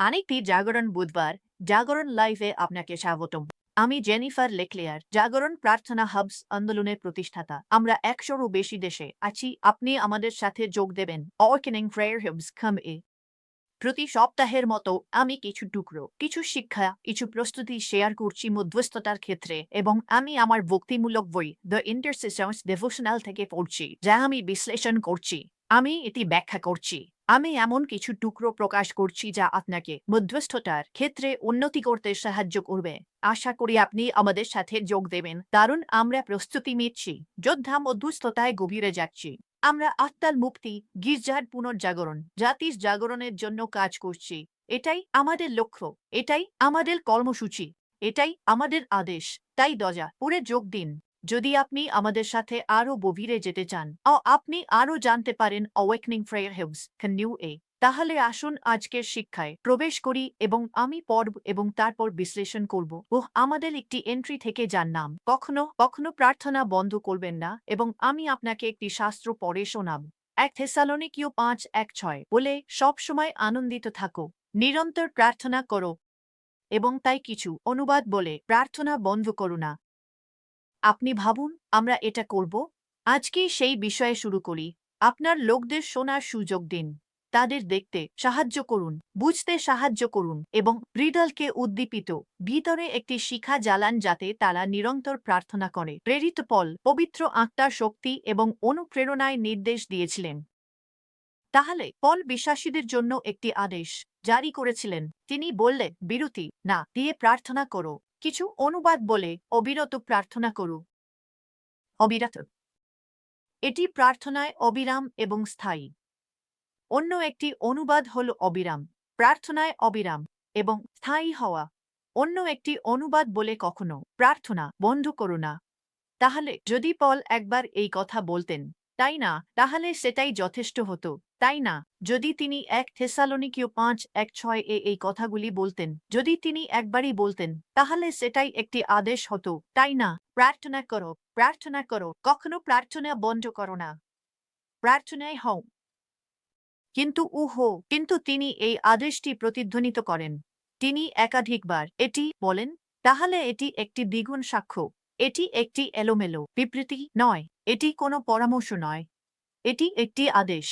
আরেকটি জাগরণ বুধবার জাগরণ লাইভে আপনাকে স্বাগতম। আমি জেনিফার লেকলেয়ার, জাগরণ প্রার্থনা হাবস আন্দোলনের প্রতিষ্ঠাতা। আমরা 100-ও বেশি দেশে আছি। আপনি আমাদের সাথে যোগ দেবেন অওয়েকেনিং প্রেয়ার হাবস কাম এ। প্রতি সপ্তাহের মতো আমি কিছু টুকরো, কিছু শিক্ষা, কিছু প্রস্তুতি শেয়ার করছি মধ্যস্থতার ক্ষেত্রে, এবং আমি আমার ভক্তিমূলক বই দ্য ইন্টারসেশনস ডেভোশনাল থেকে পড়ছি, যা আমি বিশ্লেষণ করছি, আমি এটি ব্যাখ্যা করছি। আমি এমন কিছু টুকরো প্রকাশ করছি যা আপনাকে মধ্যস্থতার ক্ষেত্রে উন্নতি করতে সাহায্য করবে। আশা করি আপনি আমাদের সাথে যোগ দেবেন, কারণ আমরা প্রস্তুতি নিচ্ছি, যোদ্ধা মধ্যস্থতায় গভীরে যাচ্ছি। আমরা আত্মার মুক্তি, গির্জার পুনর্জাগরণ, জাতির জাগরণের জন্য কাজ করছি। এটাই আমাদের লক্ষ্য, এটাই আমাদের কর্মসূচি, এটাই আমাদের আদেশ। তাই দরজা পুরে যোগ দিন। যদি আপনি আমাদের সাথে আরও গভীরে যেতে চান ও আপনি আরও জানতে পারেন অওয়েকনিং প্রেয়ার হাবস নিউ এ, তাহলে আসুন আজকের শিক্ষায় প্রবেশ করি এবং আমি পড়ব এবং তারপর বিশ্লেষণ করব। আমাদের একটি এন্ট্রি থেকে যার নাম কখনো কখনো প্রার্থনা বন্ধ করবেন না, এবং আমি আপনাকে একটি শাস্ত্র পড়ে শোনাব। 1 থেসালোনিকীয় 5:1-6 বলে, সব সময় আনন্দিত থাকো, নিরন্তর প্রার্থনা করো, এবং তাই কিছু অনুবাদ বলে প্রার্থনা বন্ধ করো না। আপনি ভাবুন, আমরা এটা করব। আজকে সেই বিষয়ে শুরু করি। আপনার লোকদের শোনার সুযোগ দিন, তাদের দেখতে সাহায্য করুন, বুঝতে সাহায্য করুন, এবং হৃদয়কে উদ্দীপিত ভিতরে একটি শিখা জ্বালান যাতে তারা নিরন্তর প্রার্থনা করে। প্রেরিত পল পবিত্র আত্মার শক্তি এবং অনুপ্রেরণায় নির্দেশ দিয়েছিলেন। তাহলে পল বিশ্বাসীদের জন্য একটি আদেশ জারি করেছিলেন। তিনি বললেন, বিরতি না দিয়ে প্রার্থনা করো। কিছু অনুবাদ বলে, অবিরত প্রার্থনা করো। অবিরত, এটি প্রার্থনায় অবিরাম এবং স্থায়ী। অন্য একটি অনুবাদ হল অবিরাম, প্রার্থনায় অবিরাম এবং স্থায়ী হওয়া। অন্য একটি অনুবাদ বলে, কখনো প্রার্থনা বন্ধ করো না। তাহলে যদি পল একবার এই কথা বলতেন, তাই না, তাহলে সেটাই যথেষ্ট হতো, তাই না? যদি তিনি 1 থেসালোনিকীয় 5:1-6 এ এই কথাগুলি বলতেন, যদি তিনি একবারই বলতেন, তাহলে সেটাই একটি আদেশ হতো, তাই না? প্রার্থনা করো, প্রার্থনা করো, কখনো প্রার্থনা বন্ধ করো না, প্রার্থনায় হও। কিন্তু তিনি এই আদেশটি প্রতিধ্বনিত করেন। তিনি একাধিকবার এটি বলেন। তাহলে এটি একটি দ্বিগুণ সাক্ষ্য। এটি একটি এলোমেলো বিবৃতি নয়, এটি কোনো পরামর্শ নয়, এটি একটি আদেশ,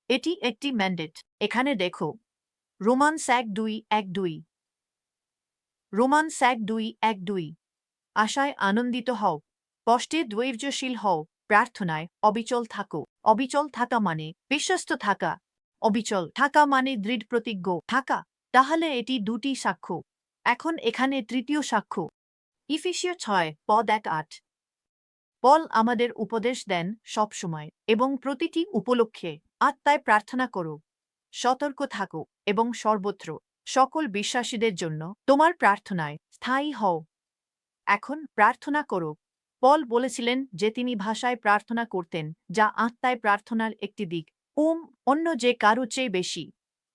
এটি একটি ম্যান্ডেট। এখানে দেখো, রোমানস 1:2-1-2, রোমানস 1:2-1-2। আশায় আনন্দিত হও, কষ্টে ধৈর্যশীল হও, প্রার্থনায় অবিচল থাকো। অবিচল থাকা মানে বিশ্বস্ত থাকা, অবিচল থাকা মানে দৃঢ় প্রতিজ্ঞ থাকা। তাহলে এটি দুটি সাক্ষ্য। এখন এখানে তৃতীয় সাক্ষ্য। ইফিসীয় 6:1-8। পল আমাদের উপদেশ দেন সবসময় এবং প্রতিটি উপলক্ষে, আত্মায় প্রার্থনা করো, সতর্ক থাকো, এবং সর্বত্র সকল বিশ্বাসীদের জন্য তোমার প্রার্থনায় স্থায়ী হও। এখন প্রার্থনা করো। পল বলেছিলেন যে তিনি ভাষায় প্রার্থনা করতেন, যা আত্মায় প্রার্থনার একটি দিক, অন্য যে কারো চেয়ে বেশি।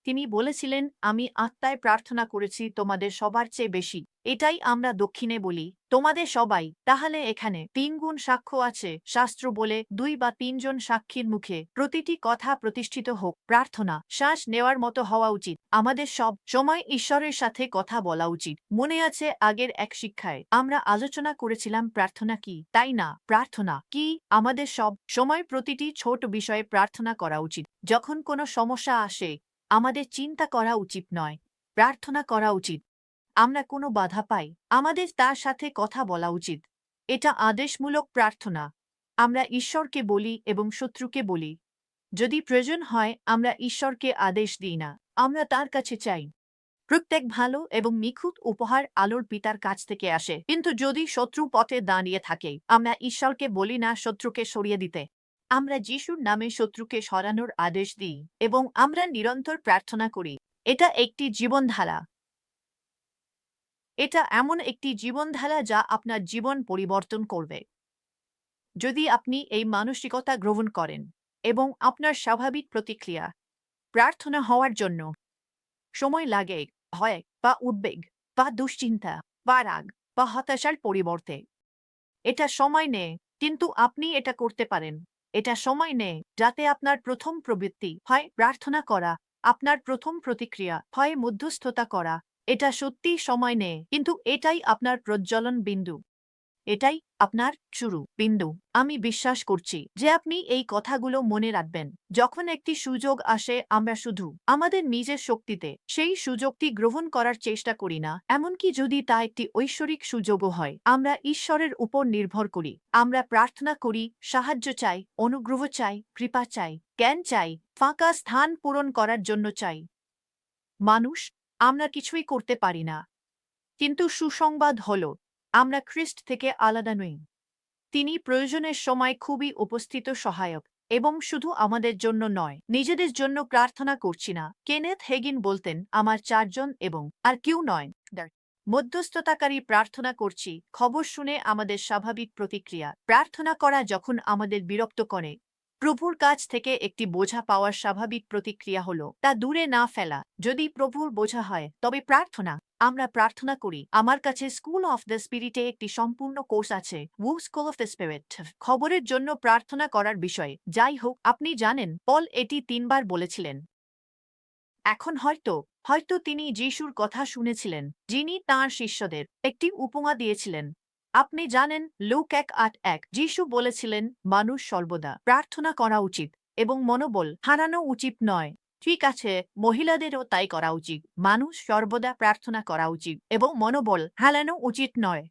তিনি বলেছিলেন, আমি আত্মায় প্রার্থনা করেছি তোমাদের সবার চেয়ে বেশি। এটাই আমরা দক্ষিণে বলি, তোমাদের সবাই। তাহলে এখানে 3 গুণ সাক্ষ্য আছে। শাস্ত্র বলে 2 বা 3 জন সাক্ষীর মুখে প্রতিটি কথা প্রতিষ্ঠিত হোক। প্রার্থনা শ্বাস নেওয়ার মতো হওয়া উচিত। আমাদের সব সময় ঈশ্বরের সাথে কথা বলা উচিত। মনে আছে আগের এক শিক্ষায় আমরা আলোচনা করেছিলাম প্রার্থনা কি, তাই না? প্রার্থনা কি আমাদের সব সময় প্রতিটি ছোট বিষয়ে প্রার্থনা করা উচিত। যখন কোনো সমস্যা আসে, আমাদের চিন্তা করা উচিত নয়, প্রার্থনা করা উচিত। আমরা কোনো বাধা পাই, আমাদের তার সাথে কথা বলা উচিত। এটা আদেশমূলক প্রার্থনা। আমরা ঈশ্বরকে বলি এবং শত্রুকে বলি। যদি প্রয়োজন হয়, আমরা ঈশ্বরকে আদেশ দিই না, আমরা তার কাছে চাই। প্রত্যেক ভালো এবং নিখুঁত উপহার আলোর পিতার কাছ থেকে আসে। কিন্তু যদি শত্রু পথে দাঁড়িয়ে থাকে, আমরা ঈশ্বরকে বলি না শত্রুকে সরিয়ে দিতে। আমরা যিশুর নামে শত্রুকে সরানোর আদেশ দিই এবং আমরা নিরন্তর প্রার্থনা করি। এটা একটি জীবনধারা। এটা এমন একটি জীবনধারা যা আপনার জীবন পরিবর্তন করবে। যদি আপনি এই মানসিকতা গ্রহণ করেন এবং আপনার স্বাভাবিক প্রতিক্রিয়া প্রার্থনা হওয়ার জন্য সময় লাগে, ভয় বা উদ্বেগ বা দুশ্চিন্তা বা রাগ বা হতাশার পরিবর্তে, এটা সময় নেয়, কিন্তু আপনি এটা করতে পারেন। এটা সময় নেয় যাতে আপনার প্রথম প্রবৃত্তি হয় প্রার্থনা করা, আপনার প্রথম প্রতিক্রিয়া হয় মধ্যস্থতা করা। এটা সত্যিই সময় নেয়, কিন্তু এটাই আপনার প্রজ্বলন বিন্দু। এটাই আপনার শুরু বিন্দু। আমি বিশ্বাস করছি যে আপনি এই কথাগুলো মনে রাখবেন। যখন একটি সুযোগ আসে আমরা শুধু আমাদের নিজের শক্তিতে সেই সুযোগটি গ্রহণ করার চেষ্টা করি না, এমনকি যদি তা একটি ঐশ্বরিক সুযোগও হয়। আমরা ঈশ্বরের উপর নির্ভর করি। আমরা প্রার্থনা করি, সাহায্য চাই, অনুগ্রহ চাই, কৃপা চাই, জ্ঞান চাই, ফাঁকা স্থান পূরণ করার জন্য চাই। মানুষ আমরা কিছুই করতে পারি না। কিন্তু সুসংবাদ হল আমরা খ্রিস্ট থেকে আলাদা নই। তিনি প্রয়োজনের সময় খুবই উপস্থিত সহায়ক, এবং শুধু আমাদের জন্য নয়, নিজেদের জন্য প্রার্থনা করছি না। কেনেথ হেগিন বলতেন, আমার চারজন এবং আর কেউ নয়। মধ্যস্থতাকারী প্রার্থনা করছি খবর শুনে আমাদের স্বাভাবিক প্রতিক্রিয়া। প্রার্থনা করা যখন আমাদের বিরক্ত করে, প্রভুর কাছ থেকে একটি বোঝা পাওয়ার স্বাভাবিক প্রতিক্রিয়া হল তা দূরে না ফেলা। যদি প্রভুর বোঝা হয় তবে প্রার্থনা। আমরা প্রার্থনা করি, আমার কাছে স্কুল অফ দ্য স্পিরিটে একটি সম্পূর্ণ কোর্স আছে, উ স্কুল অফ দ্য স্পিরিট। খবরের জন্য প্রার্থনা করার বিষয় যাই হোক, আপনি জানেন পল এটি 3 বার বলেছিলেন। এখন হয়তো তিনি যিশুর কথা শুনেছিলেন, যিনি তাঁর শিষ্যদের একটি উপমা দিয়েছিলেন। আপনি জানেন লুক 1:8 যিশু বলেছিলেন, মানুষ সর্বদা প্রার্থনা করা উচিত এবং মনোবল হারানো উচিত নয়। ঠিক আছে, মহিলাদেরও তাই করা উচিত। মানুষ সর্বদা প্রার্থনা করা উচিত এবং মনোবল হারানো উচিত নয়।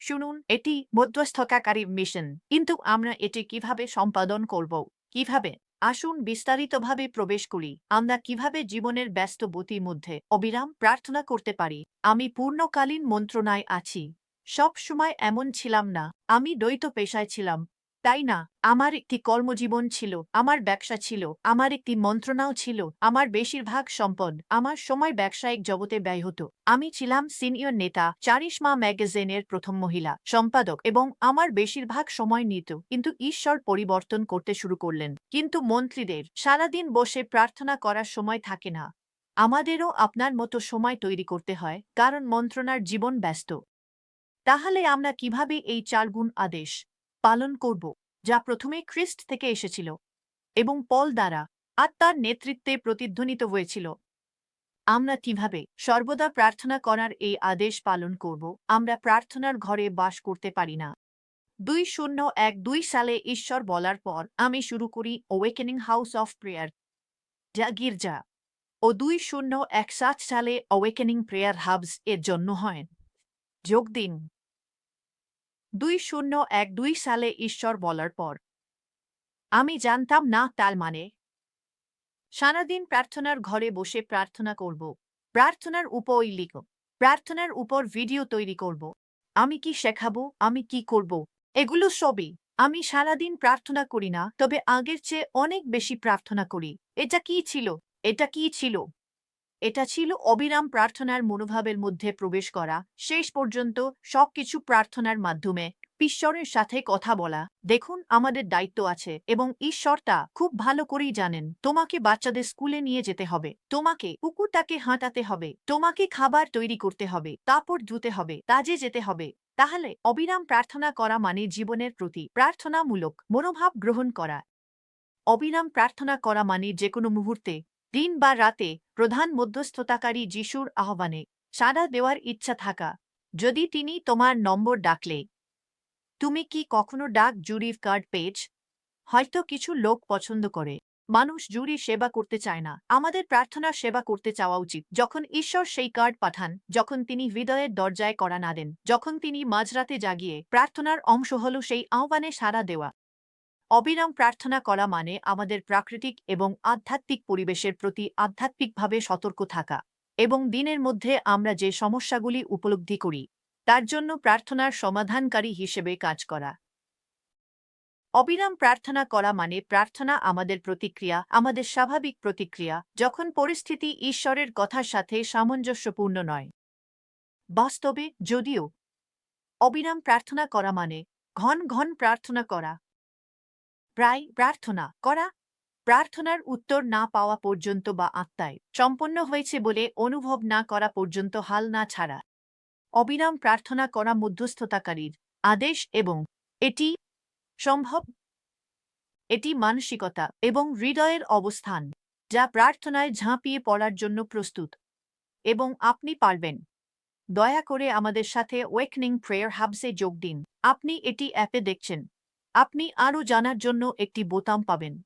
শুনুন, এটি মধ্যস্থতাকারী মিশন। কিন্তু আমরা এটি কিভাবে সম্পাদন করব? কিভাবে? আসুন বিস্তারিতভাবে প্রবেশ করি। আমরা কিভাবে জীবনের ব্যস্ত গতির মধ্যে অবিরাম প্রার্থনা করতে পারি। আমি পূর্ণকালীন মন্ত্রণায় আছি। সব সময় এমন ছিলাম না। আমি দ্বৈত পেশায় ছিলাম, তাই না? আমার একটি কর্মজীবন ছিল, আমার ব্যবসা ছিল, আমার একটি মন্ত্রণাও ছিল, আমার বেশিরভাগ সম্পদ, আমার সময় ব্যবসায়িক জগতে ব্যয় হতো। আমি ছিলাম সিনিয়র নেতা, চারিশমা ম্যাগাজিনের প্রথম মহিলা সম্পাদক, এবং আমার বেশিরভাগ সময় নিত। কিন্তু ঈশ্বর পরিবর্তন করতে শুরু করলেন। কিন্তু মন্ত্রীদের সারাদিন বসে প্রার্থনা করার সময় থাকে না। আমাদেরও আপনার মতো সময় তৈরি করতে হয়, কারণ মন্ত্রণার জীবন ব্যস্ত। তাহলে আমরা কিভাবে এই 4 গুণ আদেশ পালন করব, যা প্রথমে খ্রিস্ট থেকে এসেছিল এবং পল দ্বারা আত্মার নেতৃত্বে প্রতিধ্বনিত হয়েছিল? আমরা কিভাবে সর্বদা প্রার্থনা করার এই আদেশ পালন করব? আমরা প্রার্থনার ঘরে বাস করতে পারি না। 2012 সালে ঈশ্বর বলার পর আমি শুরু করি অওয়েকেনিং হাউস অফ প্রেয়ার, যা গির্জা, ও 2017 সালে অওয়েকেনিং প্রেয়ার হাবস এর জন্য হয়। যোগ দিন। 2012 সালে ঈশ্বর বলার পর আমি জানতাম না তার মানে সারাদিন প্রার্থনার ঘরে বসে প্রার্থনা করব, প্রার্থনার উপর লিখব, প্রার্থনার উপর ভিডিও তৈরি করব। আমি কি শেখাবো, আমি কি করব, এগুলো সবই। আমি সারাদিন প্রার্থনা করি না, তবে আগের চেয়ে অনেক বেশি প্রার্থনা করি। এটা কি ছিল? এটা কি ছিল? এটা ছিল অবিরাম প্রার্থনার মনোভাবের মধ্যে প্রবেশ করা, শেষ পর্যন্ত সবকিছু প্রার্থনার মাধ্যমে ঈশ্বরের সাথে কথা বলা। দেখুন, আমাদের দায়িত্ব আছে এবং ঈশ্বর তা খুব ভালো করেই জানেন। তোমাকে বাচ্চাদের স্কুলে নিয়ে যেতে হবে, তোমাকে কুকুরটাকে হাঁটাতে হবে, তোমাকে খাবার তৈরি করতে হবে, কাপড় ধুতে হবে, কাজে যেতে হবে। তাহলে অবিরাম প্রার্থনা করা মানে জীবনের প্রতি প্রার্থনামূলক মনোভাব গ্রহণ করা। অবিরাম প্রার্থনা করা মানে যেকোনো মুহূর্তে, দিন বা রাতে, প্রধান মধ্যস্থতাকারী যিশুর আহ্বানে সাড়া দেওয়ার ইচ্ছা থাকা। যদি তিনি তোমার নম্বর ডাকলে, তুমি কি কখনো ডাক জুরির কার্ড পেজ? হয়তো কিছু লোক পছন্দ করে মানুষ জুরি সেবা করতে চায় না। আমাদের প্রার্থনার সেবা করতে চাওয়া উচিত। যখন ঈশ্বর সেই কার্ড পাঠান, যখন তিনি হৃদয়ের দরজায় কড়া নাড়েন, যখন তিনি মাঝরাতে জাগিয়ে, প্রার্থনার অংশ হল সেই আহ্বানে সাড়া দেওয়া। অবিরাম প্রার্থনা করা মানে আমাদের প্রাকৃতিক এবং আধ্যাত্মিক পরিবেশের প্রতি আধ্যাত্মিকভাবে সতর্ক থাকা, এবং দিনের মধ্যে আমরা যে সমস্যাগুলি উপলব্ধি করি তার জন্য প্রার্থনার সমাধানকারী হিসেবে কাজ করা। অবিরাম প্রার্থনা করা মানে প্রার্থনা আমাদের প্রতিক্রিয়া, আমাদের স্বাভাবিক প্রতিক্রিয়া, যখন পরিস্থিতি ঈশ্বরের কথার সাথে সামঞ্জস্যপূর্ণ নয়। বাস্তবে, যদিও অবিরাম প্রার্থনা করা মানে ঘন ঘন প্রার্থনা করা, প্রায় প্রার্থনা করা, প্রার্থনার উত্তর না পাওয়া পর্যন্ত বা আত্মায় সম্পন্ন হয়েছে বলে অনুভব না করা পর্যন্ত হাল না ছাড়া, অবিরাম প্রার্থনা করা মধ্যস্থতাকারীর আদেশ, এবং এটি সম্ভব। এটি মানসিকতা এবং হৃদয়ের অবস্থান। যা প্রার্থনায় ঝাঁপিয়ে পড়ার জন্য প্রস্তুত। এবং আপনি পারবেন। দয়া করে আমাদের সাথে ওয়েকনিং প্রেয়ার হাবসে যোগ দিন। আপনি এটি অ্যাপে দেখছেন। আপনি আরও জানার জন্য একটি বোতাম পাবেন।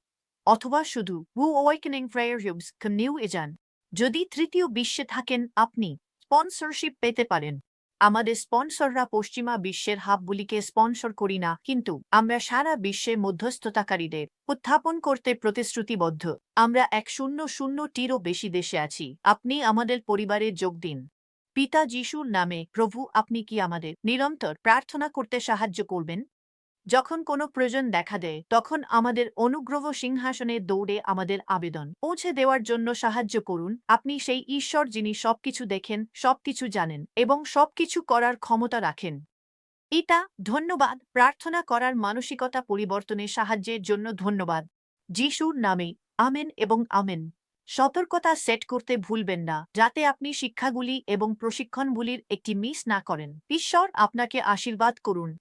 অথবা শুধু ওয়েকনিং প্রেয়ার হাবস নিউ এ যান। যদি তৃতীয় বিশ্বে থাকেন, আপনি স্পন্সরশিপ পেতে পারেন। আমাদের স্পন্সররা পশ্চিমা বিশ্বের হাবগুলিকে স্পন্সর করি না, কিন্তু আমরা সারা বিশ্বে মধ্যস্থতাকারীদের উত্থাপন করতে প্রতিশ্রুতিবদ্ধ। আমরা 100টিরও বেশি দেশে আছি। আপনি আমাদের পরিবারে যোগ দিন। পিতা যিশুর নামে, প্রভু, আপনি কি আমাদের নিরন্তর প্রার্থনা করতে সাহায্য করবেন? যখন কোনো প্রয়োজন দেখা দেয়, তখন আমাদের অনুগ্রহ সিংহাসনে দৌড়ে আমাদের আবেদন পৌঁছে দেওয়ার জন্য সাহায্য করুন। আপনি সেই ঈশ্বর যিনি সবকিছু দেখেন, সবকিছু জানেন এবং সবকিছু করার ক্ষমতা রাখেন। এটা ধন্যবাদ। প্রার্থনা করার মানসিকতা পরিবর্তনের সাহায্যের জন্য ধন্যবাদ। যিশুর নামে, আমেন এবং আমেন। সতর্কতা সেট করতে ভুলবেন না, যাতে আপনি শিক্ষাগুলি এবং প্রশিক্ষণগুলির একটি মিস না করেন। ঈশ্বর আপনাকে আশীর্বাদ করুন।